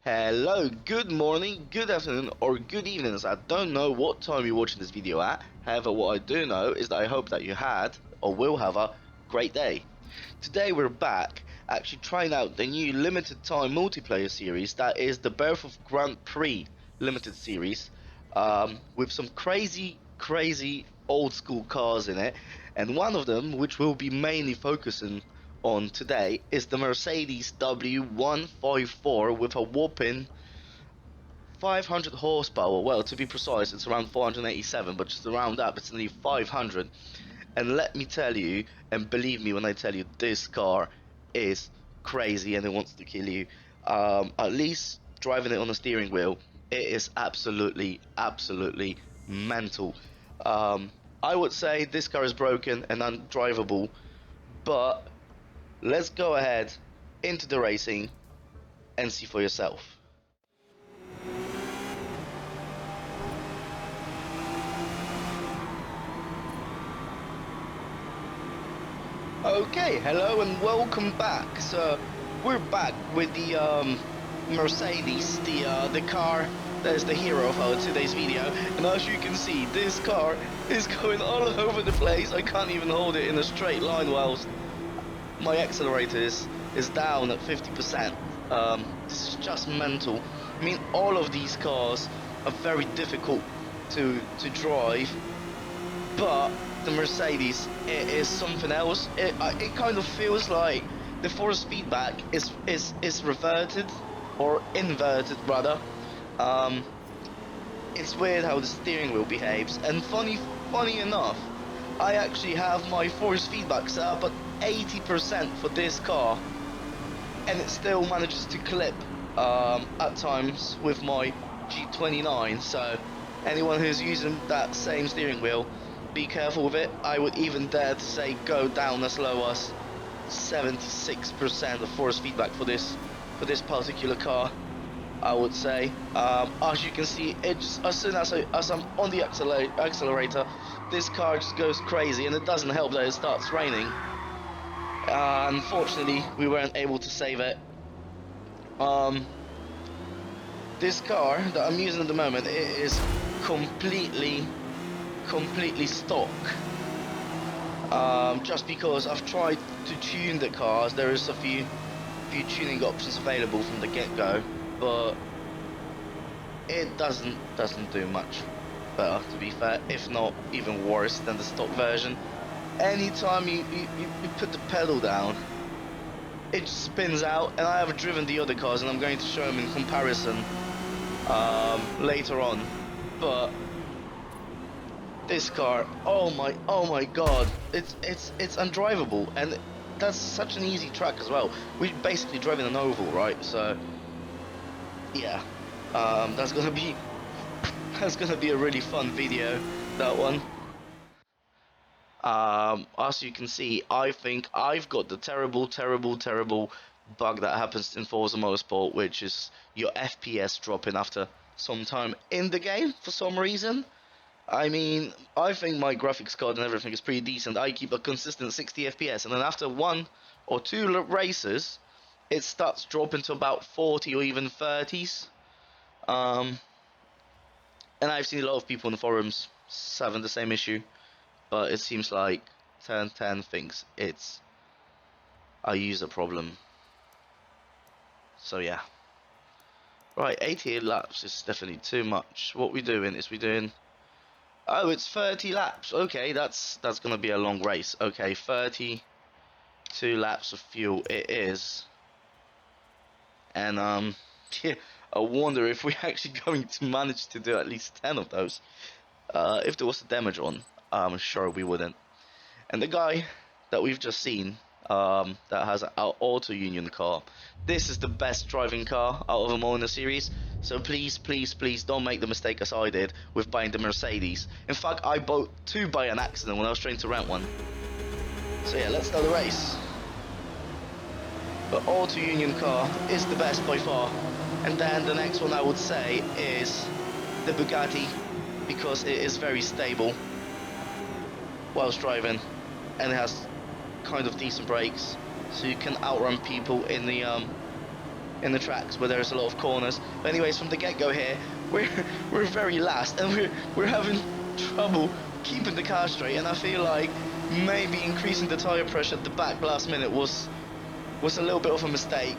Hello, good morning, good afternoon, or good evening. I don't know what time you're watching this video at. However, what I do know is that I hope that you had, or will have, a great day. Today we're back, actually trying out the new limited time multiplayer series that is the Birth of Grand Prix limited series, with some crazy old school cars in it, and one of them, which we'll be mainly focusing on today, is the Mercedes W154 with a whopping 500 horsepower. Well, to be precise, it's around 487, but just around that, it's nearly 500. And let me tell you, and believe me when I tell you, this car is crazy and it wants to kill you. At least driving it on the steering wheel, it is absolutely mental. I would say this car is broken and undrivable, but let's go ahead into the racing and see for yourself. Okay, hello and welcome back. So we're back with the Mercedes, the car that is the hero of our today's video. And as you can see, this car is going all over the place. I can't even hold it in a straight line whilst my accelerator is down at 50%. This is just mental. I mean, all of these cars are very difficult to drive, but the Mercedes, it is something else. It kind of feels like the force feedback is reverted, or inverted rather. It's weird how the steering wheel behaves, and funny enough, I actually have my force feedback set up at 80% for this car, and it still manages to clip at times with my G29. So anyone who's using that same steering wheel, be careful with it. I would even dare to say go down as low as 76% of force feedback for this particular car, I would say. As you can see, it's as soon as I'm on the accelerator, this car just goes crazy, and it doesn't help that it starts raining. Unfortunately, we weren't able to save it. This car that I'm using at the moment, it is completely stock. Just because I've tried to tune the cars, there is a few tuning options available from the get-go, but it doesn't do much better, to be fair, if not even worse than the stock version. Anytime you put the pedal down, it just spins out. And I have driven the other cars, and I'm going to show them in comparison later on, but this car, oh my god, it's undrivable, and that's such an easy track as well. We basically drove in an oval, right? So yeah, that's gonna be a really fun video, that one. As you can see, I think I've got the terrible bug that happens in Forza Motorsport, which is your FPS dropping after some time in the game for some reason. I mean, I think my graphics card and everything is pretty decent. I keep a consistent 60 FPS, and then after one or two races, it starts dropping to about 40 or even 30s. And I've seen a lot of people in the forums having the same issue, but it seems like 1010 thinks it's a user problem. So yeah. Right, 88 laps is definitely too much. What we're doing is oh, it's 30 laps. Okay, that's gonna be a long race. Okay, 32 laps of fuel it is. And yeah, I wonder if we're actually going to manage to do at least 10 of those. If there was a damage on, I'm sure we wouldn't. And the guy that we've just seen, that has an auto union car, this is the best driving car out of them all in the series. So please don't make the mistake as I did with buying the Mercedes. In fact, I bought two by an accident when I was trying to rent one. So yeah, let's start the race. The auto union car is the best by far. And then the next one I would say is the Bugatti, because it is very stable whilst driving, and it has kind of decent brakes, so you can outrun people in the tracks where there's a lot of corners. But anyways, from the get-go here, we're very last, and we're having trouble keeping the car straight. And I feel like maybe increasing the tire pressure at the back last minute was a little bit of a mistake,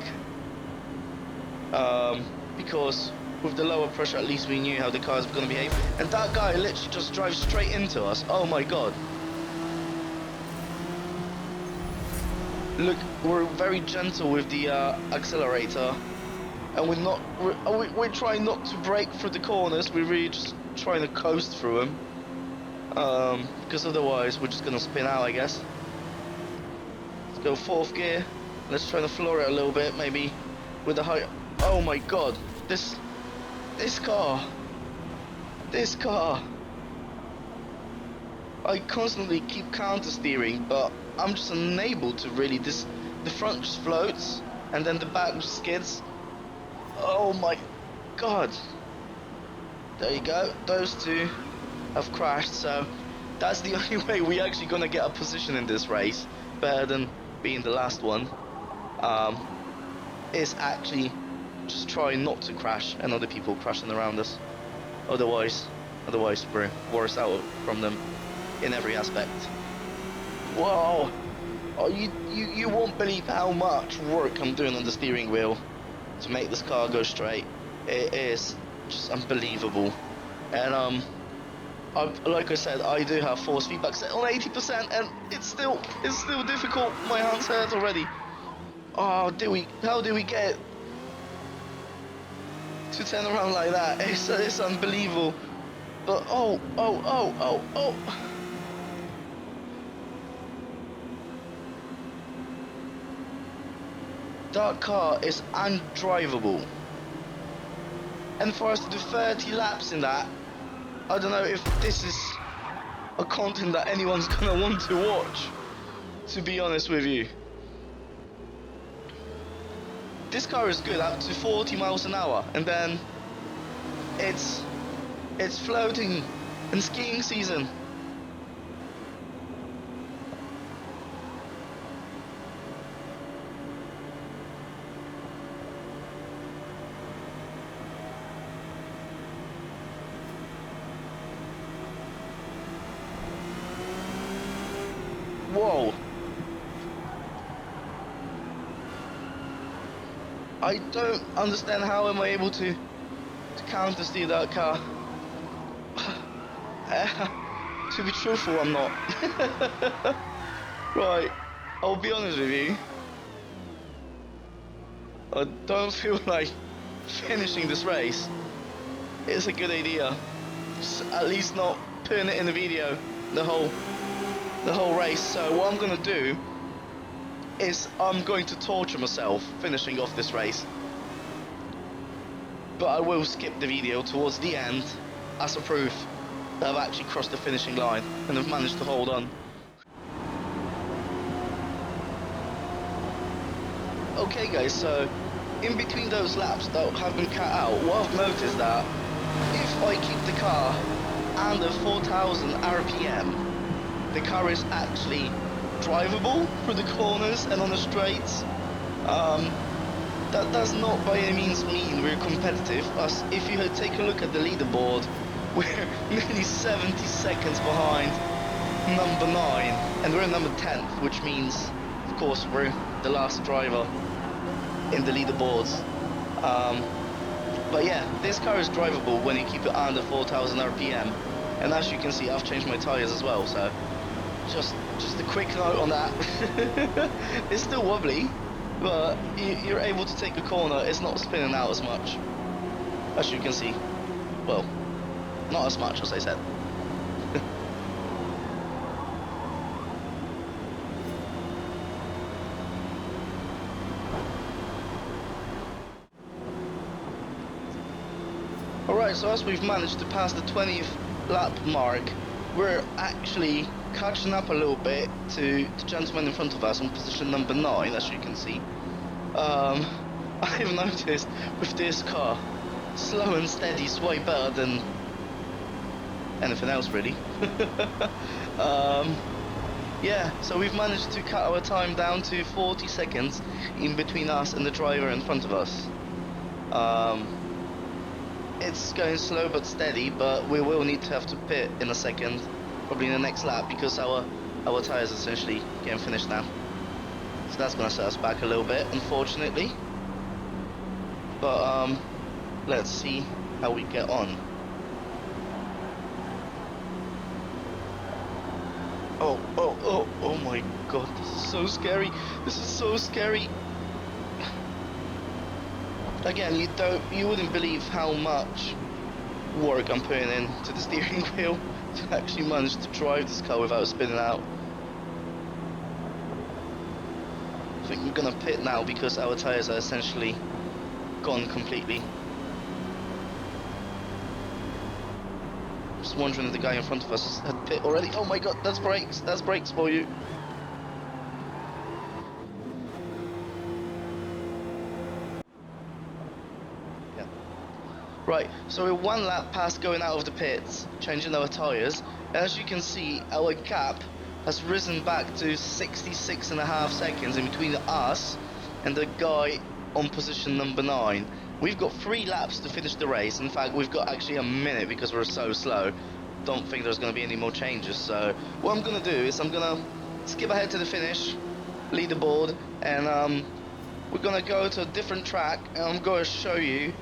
because with the lower pressure, at least we knew how the cars were going to behave. And that guy literally just drives straight into us. Oh my god. Look, we're very gentle with the accelerator, and we're trying not to brake through the corners. We're really just trying to coast through them, because otherwise we're just gonna spin out, I guess. Let's go 4th gear. Let's try to floor it a little bit, maybe with the high. Oh my god, this car. I constantly keep counter steering, but I'm just unable to really. The front just floats, and then the back just skids. Oh my god. There you go. Those two have crashed, so that's the only way we're actually gonna get a position in this race, better than being the last one. Is actually just try not to crash and other people crashing around us. Otherwise we're worse out from them in every aspect. Whoa! Oh, you won't believe how much work I'm doing on the steering wheel to make this car go straight. It is just unbelievable. And like I said, I do have force feedback set on 80%, and it's still difficult. My hands hurt already. Oh, how do we get to turn around like that? It's unbelievable. But oh. That car is undrivable. And for us to do 30 laps in that, I don't know if this is a content that anyone's gonna want to watch, to be honest with you. This car is good up to 40 miles an hour, and then it's floating in skiing season. Whoa. I don't understand how am I able to counter steer that car. To be truthful, I'm not. Right, I'll be honest with you. I don't feel like finishing this race is a good idea. Just at least not putting it in the video the whole race. So what I'm gonna do is I'm going to torture myself finishing off this race, but I will skip the video towards the end as a proof that I've actually crossed the finishing line and have managed to hold on. Okay guys, so in between those laps that have been cut out, what I've noticed that if I keep the car under 4,000 RPM, the car is actually drivable through the corners and on the straights. That does not by any means mean we're competitive, as if you take a look at the leaderboard, we're nearly 70 seconds behind number 9, and we're number 10th, which means, of course, we're the last driver in the leaderboards. But yeah, this car is drivable when you keep it under 4,000 RPM, and as you can see, I've changed my tires as well, so just a quick note on that. It's still wobbly, but you're able to take a corner. It's not spinning out as much, as you can see. Well, not as much as I said. Alright, so as we've managed to pass the 20th lap mark, we're actually catching up a little bit to the gentleman in front of us on position number 9, as you can see. I've noticed with this car, slow and steady is way better than anything else really. Yeah, so we've managed to cut our time down to 40 seconds in between us and the driver in front of us. It's going slow but steady, but we will need to have to pit in a second, probably in the next lap, because our tyres are essentially getting finished now. So that's going to set us back a little bit, unfortunately. But let's see how we get on. Oh my god, this is so scary. This is so scary. Again, you wouldn't believe how much work I'm putting into the steering wheel to actually manage to drive this car without spinning out. I think we're gonna pit now because our tyres are essentially gone completely. Just wondering if the guy in front of us had pit already. Oh my god, that's brakes for you. Yeah. Right, so we're one lap past going out of the pits, changing our tyres, and as you can see, our gap has risen back to 66.5 seconds in between us and the guy on position number 9. We've got 3 laps to finish the race. In fact, we've got actually a minute because we're so slow. Don't think there's going to be any more changes. So what I'm going to do is I'm going to skip ahead to the finish, leaderboard, and we're going to go to a different track, and I'm going to show you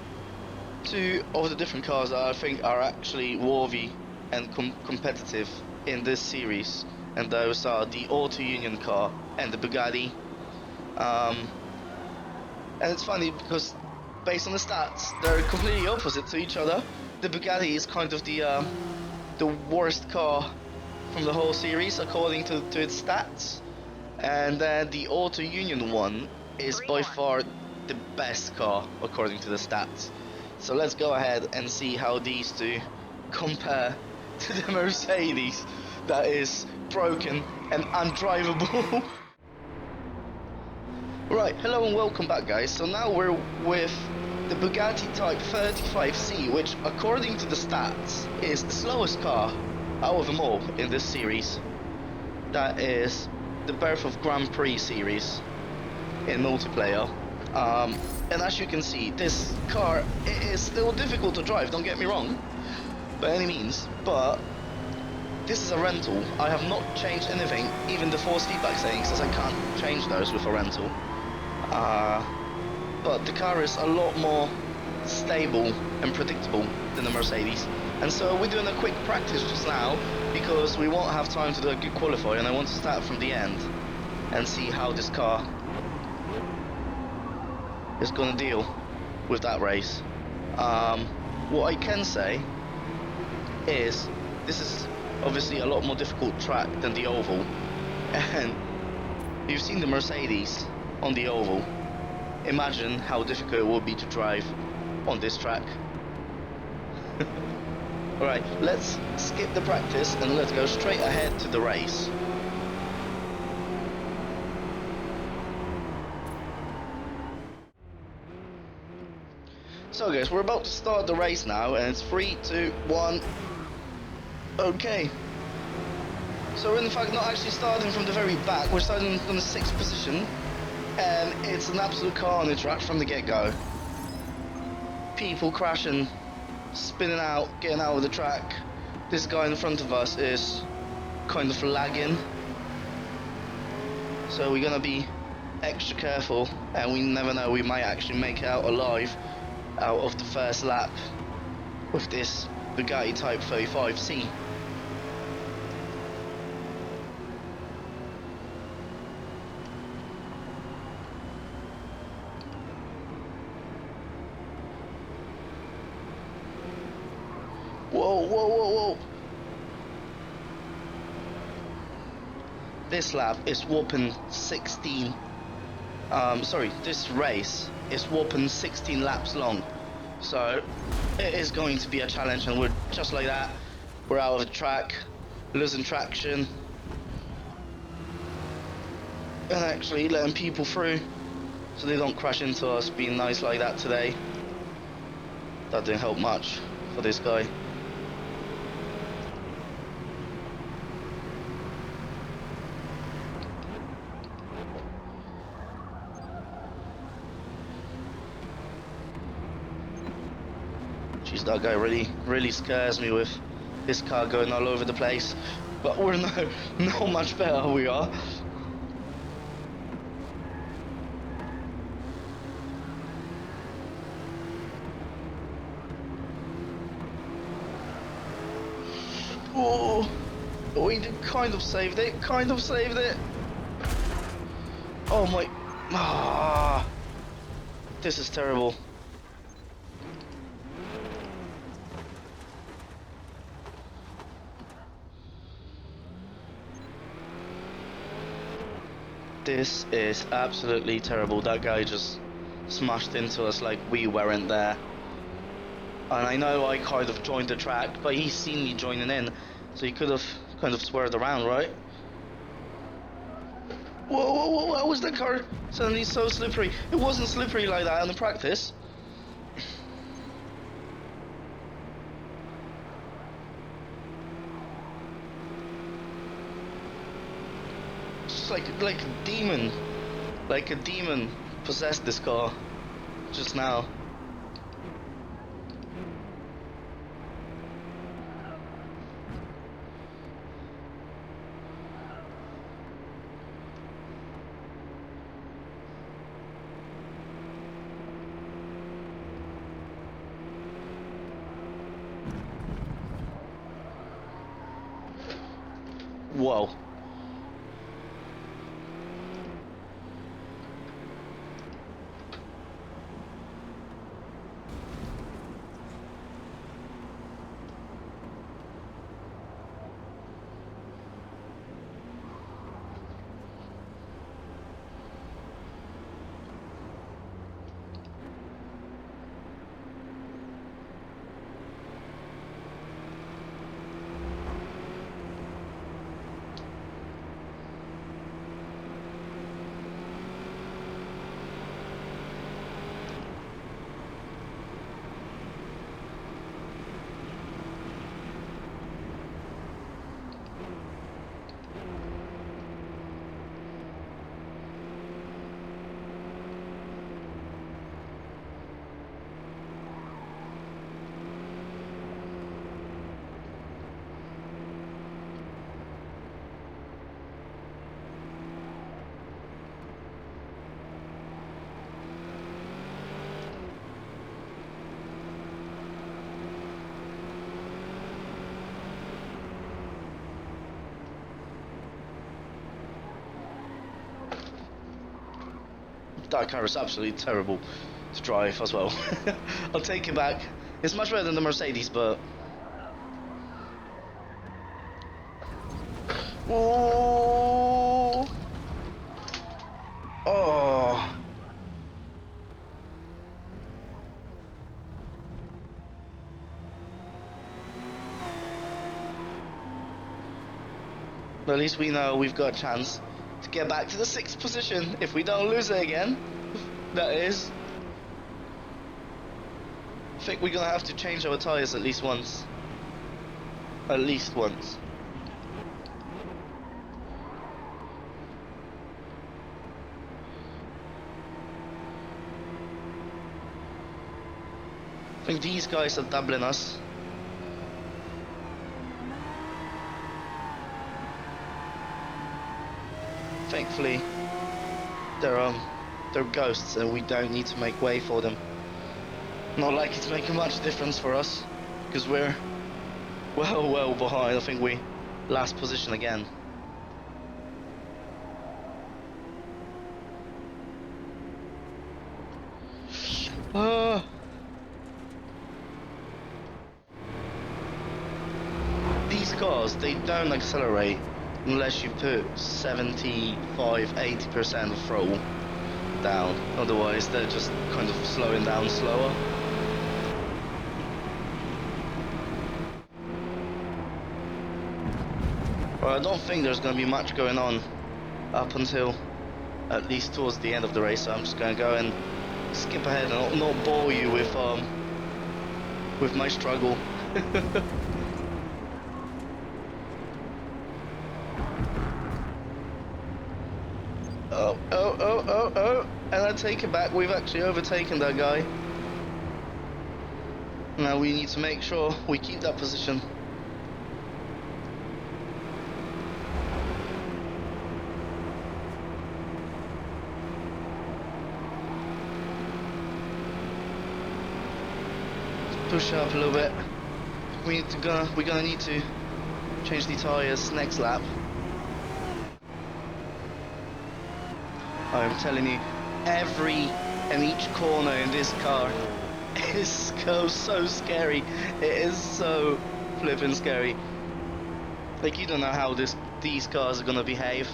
2 of the different cars that I think are actually worthy and competitive in this series. And those are the Auto Union car and the Bugatti. And it's funny because based on the stats, they're completely opposite to each other. The Bugatti is kind of the worst car from the whole series according to its stats, and then the Auto Union one is by far the best car according to the stats. So let's go ahead and see how these two compare to the Mercedes that is broken and undrivable. Right, hello and welcome back, guys. So now we're with the Bugatti Type 35C, which according to the stats is the slowest car out of them all in this series. That is the Birth of Grand Prix series in multiplayer. And as you can see, this car is still difficult to drive, don't get me wrong, by any means, but this is a rental. I have not changed anything, even the force feedback settings, as I can't change those with a rental. But the car is a lot more stable and predictable than the Mercedes. And so we're doing a quick practice just now because we won't have time to do a good qualifier, and I want to start from the end and see how this car is going to deal with that race. What I can say is this is obviously a lot more difficult track than the oval, and you've seen the Mercedes on the oval. Imagine how difficult it would be to drive on this track. Alright, let's skip the practice and let's go straight ahead to the race. So guys, we're about to start the race now, and it's 3, 2, 1. Okay. So we're in fact not actually starting from the very back, we're starting from the 6th position. And it's an absolute carnage right from the get-go. People crashing, spinning out, getting out of the track. This guy in front of us is kind of lagging. So we're gonna be extra careful, and we never know, we might actually make it out alive out of the first lap with this Bugatti Type 35C. Whoa. This lap is whopping 16. This race is whopping 16 laps long. So it is going to be a challenge, and we're just like that. We're out of the track, losing traction, and actually letting people through so they don't crash into us, being nice like that today. That didn't help much for this guy. Jeez, that guy really scares me with his car going all over the place. But we're no much better, we are. Oh, we kind of saved it, Oh my, this is terrible. This is absolutely terrible. That guy just smashed into us like we weren't there. And I know I kind of joined the track, but he's seen me joining in, so he could have kind of swerved around, right? Whoa, how was that car suddenly so slippery? It wasn't slippery like that in the practice. Just like a demon possessed this car just now. Whoa. That car is absolutely terrible to drive as well. I'll take it back. It's much better than the Mercedes, but... Oh! Oh! But at least we know we've got a chance to get back to the 6th position if we don't lose it again. That is. I think we're gonna have to change our tyres at least once. At least once. I think these guys are doubling us. Thankfully, they're ghosts and we don't need to make way for them. Not likely to make much difference for us, because we're well behind. I think we last position again. These cars, they don't accelerate unless you put 75–80% of throttle down. Otherwise they're just kind of slowing down slower. Well, I don't think there's going to be much going on up until at least towards the end of the race, so I'm just going to go and skip ahead and not bore you with my struggle. Oh, and I take it back, we've actually overtaken that guy. Now we need to make sure we keep that position. Push it up a little bit. We're gonna need to change the tyres next lap. I'm telling you, every and each corner in this car is so scary. It is so flippin' scary. Like, you don't know how these cars are gonna behave.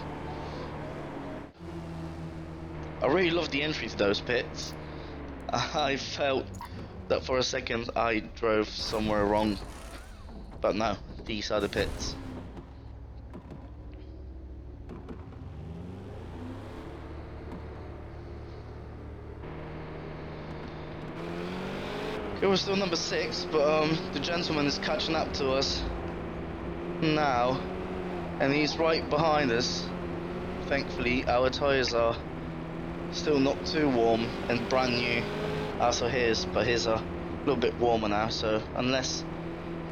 I really love the entry to those pits. I felt that for a second I drove somewhere wrong, but no, these are the pits. Okay, we're still number 6, but the gentleman is catching up to us now, and he's right behind us. Thankfully, our tyres are still not too warm and brand new as are his, but his are a little bit warmer now, so unless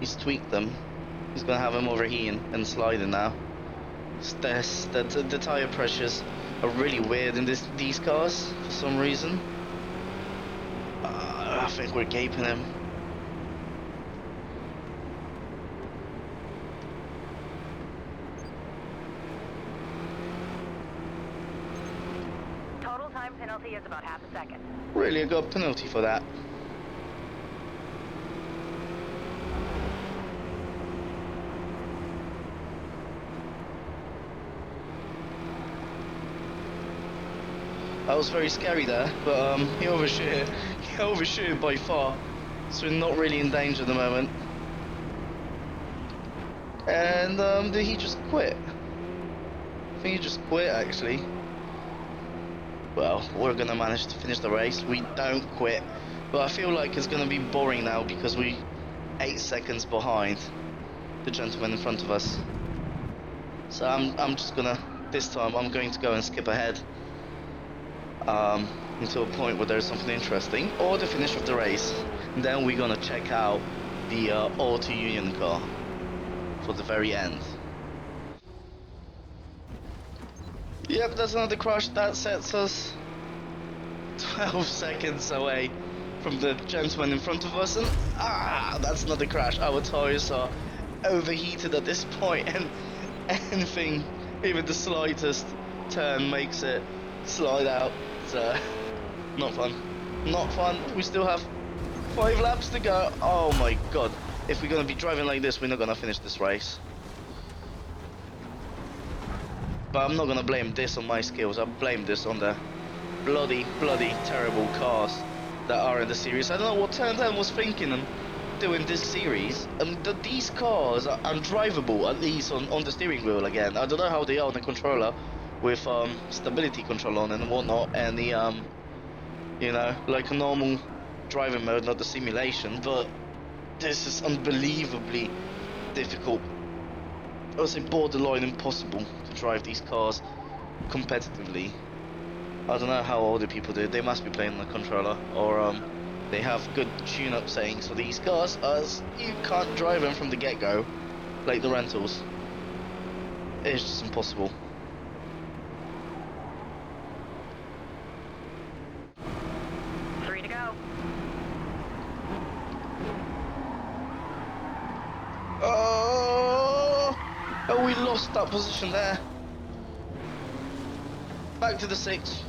he's tweaked them, he's gonna have them overheating and sliding now. The tyre pressures are really weird in these cars for some reason. I think we're gaping him. Total time penalty is about half a second. Really, I got a penalty for that. That was very scary there, but he overshoot it by far, so we're not really in danger at the moment. And did he just quit? I think he just quit actually. Well, we're gonna manage to finish the race. We don't quit, but I feel like it's gonna be boring now because we 8 seconds behind the gentleman in front of us. So I'm just gonna, this time I'm going to go and skip ahead until a point where there's something interesting, or the finish of the race. And then we're gonna check out the Auto Union car for the very end. Yep, that's another crash. That sets us 12 seconds away from the gentleman in front of us, and that's another crash. Our tires are overheated at this point, and anything, even the slightest turn makes it slide out. So, not fun. Not fun. We still have 5 laps to go. Oh my god. If we're gonna be driving like this, we're not gonna finish this race. But I'm not gonna blame this on my skills. I blame this on the bloody terrible cars that are in the series. I don't know what Turn 10 was thinking and doing this series. These cars are undrivable, at least on the steering wheel again. I don't know how they are on the controller with stability control on and whatnot, and the you know, like a normal driving mode, not the simulation. But this is unbelievably difficult. I would say borderline impossible to drive these cars competitively. I don't know how other people do it. They must be playing on the controller, or they have good tune-up settings for these cars, as you can't drive them from the get-go like the rentals. It's just impossible. Free to go. Oh, we lost that position there. Back to the 6.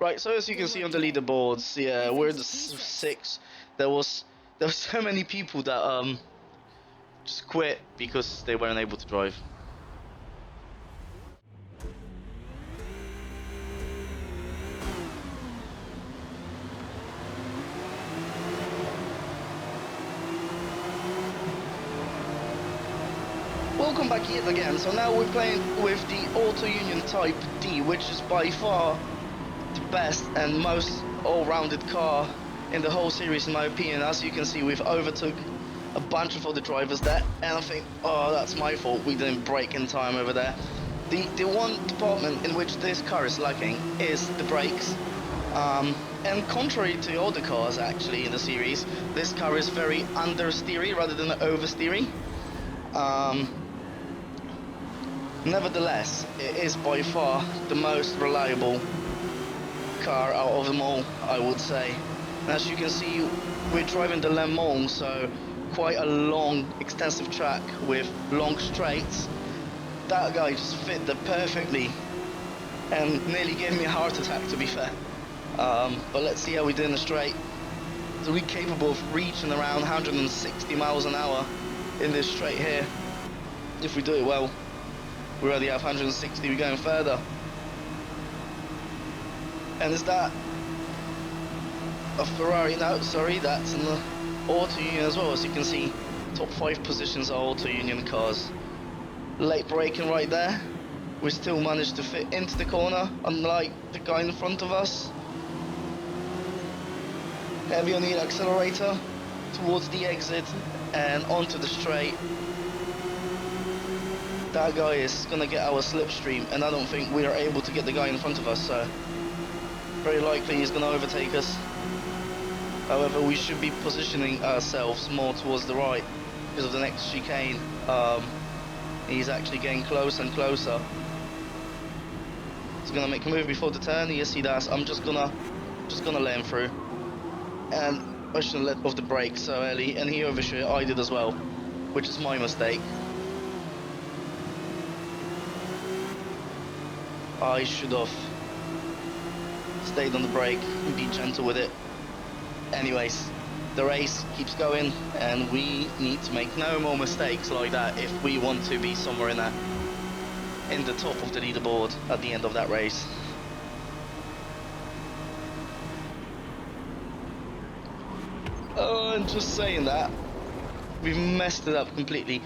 Right, so as you can see on the leaderboards, yeah, we're in the 6. There was so many people that just quit because they weren't able to drive. Well, welcome back yet again. So now we're playing with the Auto Union Type D, which is by far the best and most all-rounded car in the whole series in my opinion. As you can see, we've overtook a bunch of other drivers there, and I think, oh, that's my fault, we didn't brake in time over there. The one department in which this car is lacking is the brakes. And contrary to other cars actually in the series, this car is very understeery rather than oversteery. Nevertheless, it is by far the most reliable car out of them all, I would say. And as you can see, we're driving the Le Mans, so quite a long, extensive track with long straights. That guy just fit there perfectly and nearly gave me a heart attack, to be fair. But let's see how we do in the straight. So we're capable of reaching around 160 miles an hour in this straight here. If we do it well, we already have 160, we're going further. And is that a Ferrari? No, sorry, that's in the Auto Union as well. As you can see, top 5 positions are Auto Union cars. Late braking right there. We still managed to fit into the corner, unlike the guy in front of us. Heavy on the accelerator towards the exit and onto the straight. That guy is gonna get our slipstream, and I don't think we are able to get the guy in front of us, so very likely he's gonna overtake us. However, we should be positioning ourselves more towards the right because of the next chicane. He's actually getting closer and closer. He's gonna make a move before the turn. Yes, he does. I'm just gonna let him through. And I shouldn't let off the brake so early, and he overshot. I did as well, which is my mistake. I should have stayed on the brake and be gentle with it. Anyways, the race keeps going, and we need to make no more mistakes like that if we want to be somewhere in the top of the leaderboard at the end of that race. Oh, and just saying that, we've messed it up completely.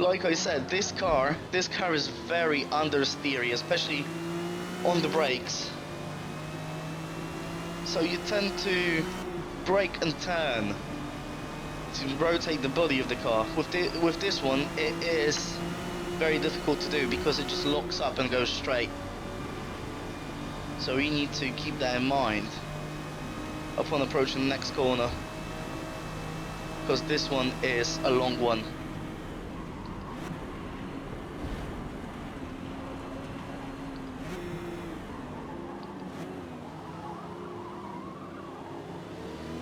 Like I said, this car is very understeery, especially on the brakes. So you tend to brake and turn to rotate the body of the car. With this one, it is very difficult to do because it just locks up and goes straight. So we need to keep that in mind upon approaching the next corner, because this one is a long one.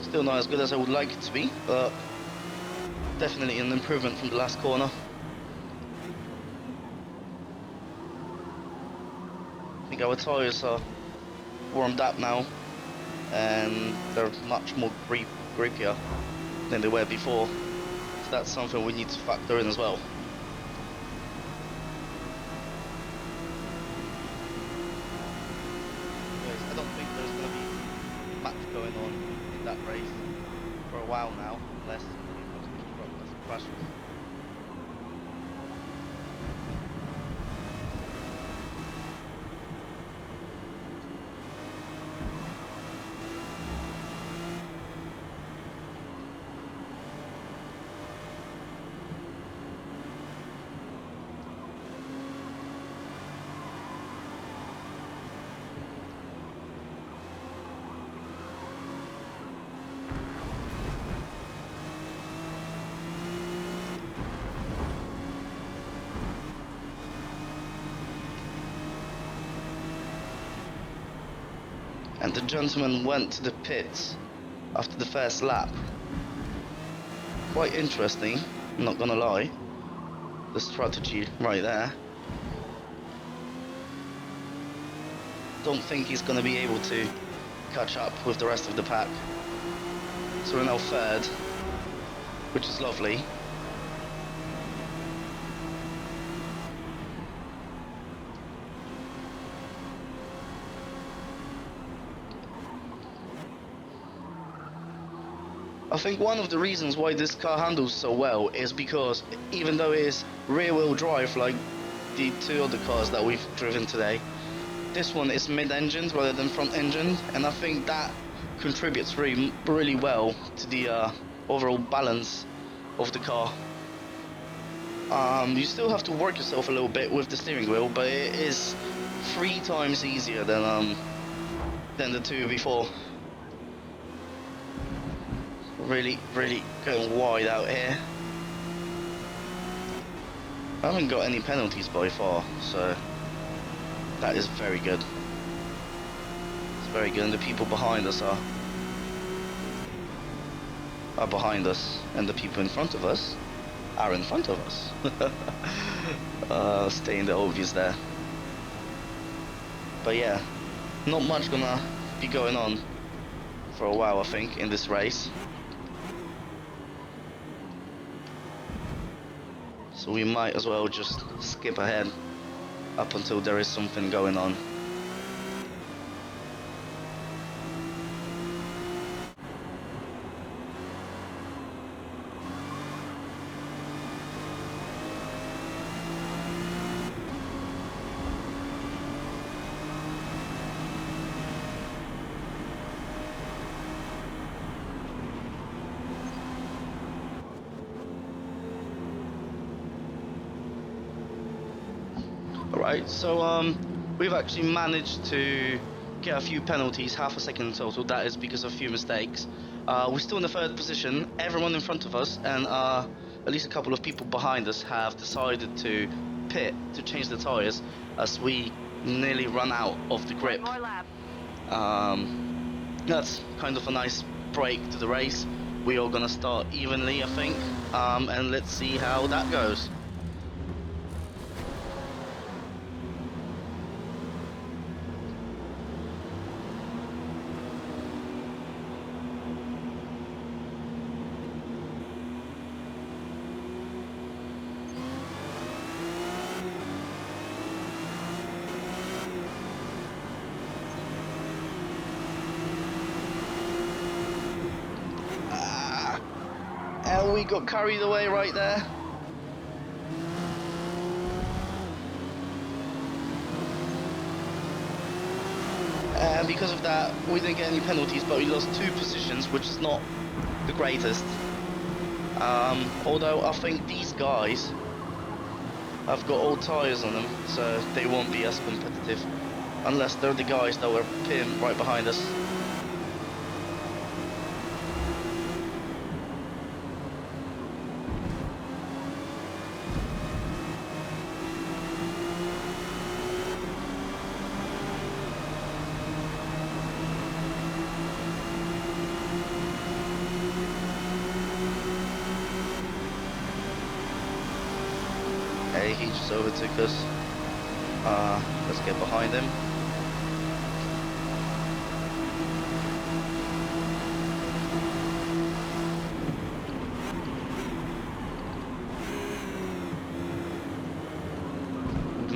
Still not as good as I would like it to be, but definitely an improvement from the last corner. I think our tyres are warmed up now, and they're much more grippier than they were before, so that's something we need to factor in as well. Anyways, I don't think there's going to be much going on in that race for a while now, unless crashes. And the gentleman went to the pits after the first lap. Quite interesting, I'm not gonna lie. The strategy right there. Don't think he's gonna be able to catch up with the rest of the pack. So we're now third, which is lovely. I I think one of the reasons why this car handles so well is because even though it is rear-wheel drive like the two other cars that we've driven today, this one is mid-engined rather than front-engined, and I think that contributes really well to the overall balance of the car. You still have to work yourself a little bit with the steering wheel, but it is 3 times easier than the two before. Really going wide out here. I haven't got any penalties by far, so that is very good. It's very good, and the people behind us are behind us, and the people in front of us are in front of us. Staying the obvious there. But yeah, not much gonna be going on for a while, I think, in this race. So we might as well just skip ahead up until there is something going on. Alright, so we've actually managed to get a few penalties, half a second in total. That is because of a few mistakes. We're still in the 3rd position. Everyone in front of us and at least a couple of people behind us have decided to pit to change the tyres as we nearly run out of the grip. More laps. That's kind of a nice break to the race. We are gonna start evenly, I think, and let's see how that goes. And we got carried away right there. And because of that, we didn't get any penalties, but we lost 2 positions, which is not the greatest. Although I think these guys have got old tyres on them, so they won't be as competitive. Unless they're the guys that were pinned right behind us. Okay, he just overtook us. Let's get behind him.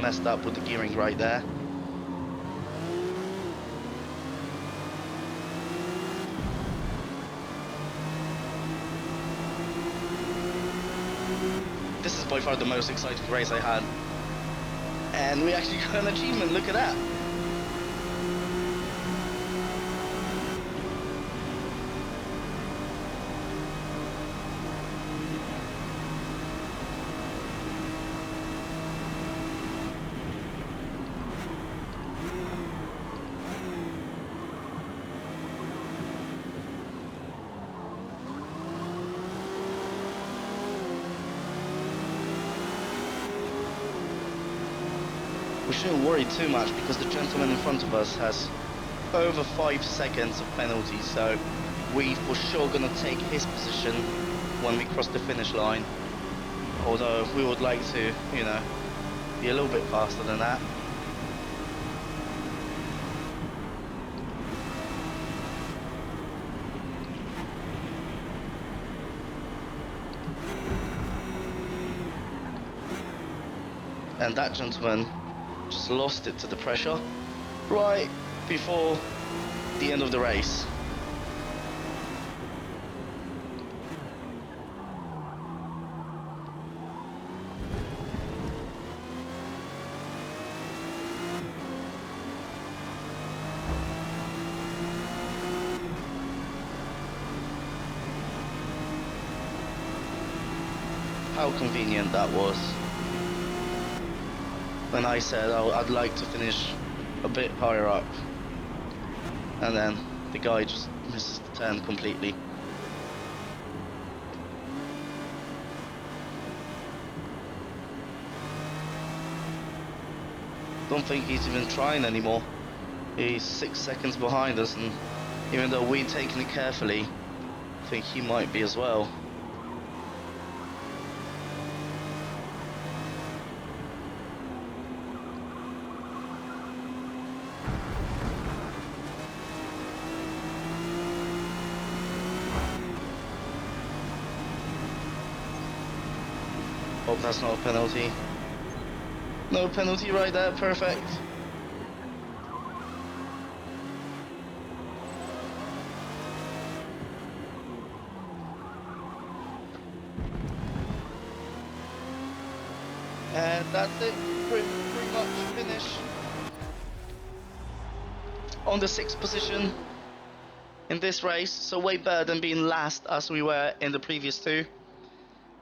Messed up with the gearing right there. This is by far the most exciting race I had. And we actually got an achievement, look at that. We shouldn't worry too much because the gentleman in front of us has over 5 seconds of penalty, so we for sure gonna take his position when we cross the finish line. Although we would like to, you know, be a little bit faster than that. And that gentleman just lost it to the pressure right before the end of the race. how convenient that was. When I said I'd like to finish a bit higher up, and then the guy just misses the turn completely. Don't think he's even trying anymore. He's 6 seconds behind us, and even though we're taking it carefully, I think he might be as well. Hope that's not a penalty. No penalty right there, perfect. And that's it, pretty much finish on the 6th position in this race, so way better than being last as we were in the previous 2.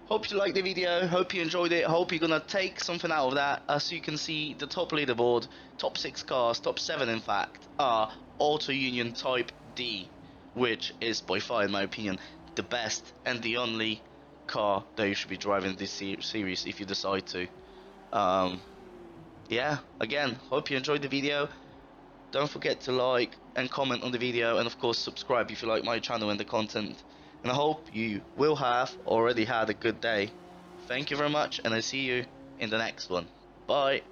Hope you liked the video, hope you enjoyed it, hope you're gonna take something out of that. As you can see, the top leaderboard, top 6 cars, top 7 in fact, are Auto Union Type D, which is by far, in my opinion, the best and the only car that you should be driving this series if you decide to. Yeah, again, hope you enjoyed the video. Don't forget to like and comment on the video, and of course subscribe if you like my channel and the content. And I hope you will have already had a good day. Thank you very much, and I see you in the next one. Bye.